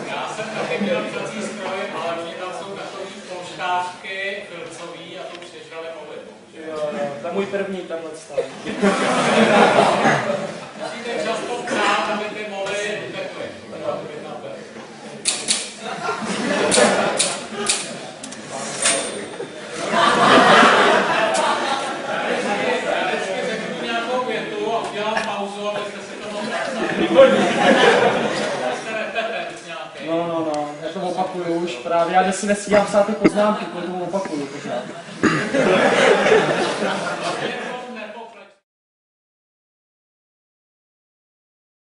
Já jsem taky měl psací stroj, ale oni tam jsou takový polštářky filcový a to už nežrali moly. Jo, to je můj první tenhle stav. Musíte často psát, aby ty moly utekly. Já vždycky řeknu nějakou větu a udělám pauzu, abyste si to mohli jste repetent nějaký. No, já to opakuju už právě. Já si nestíhám psát ty poznámky, protože to opakuju pořád.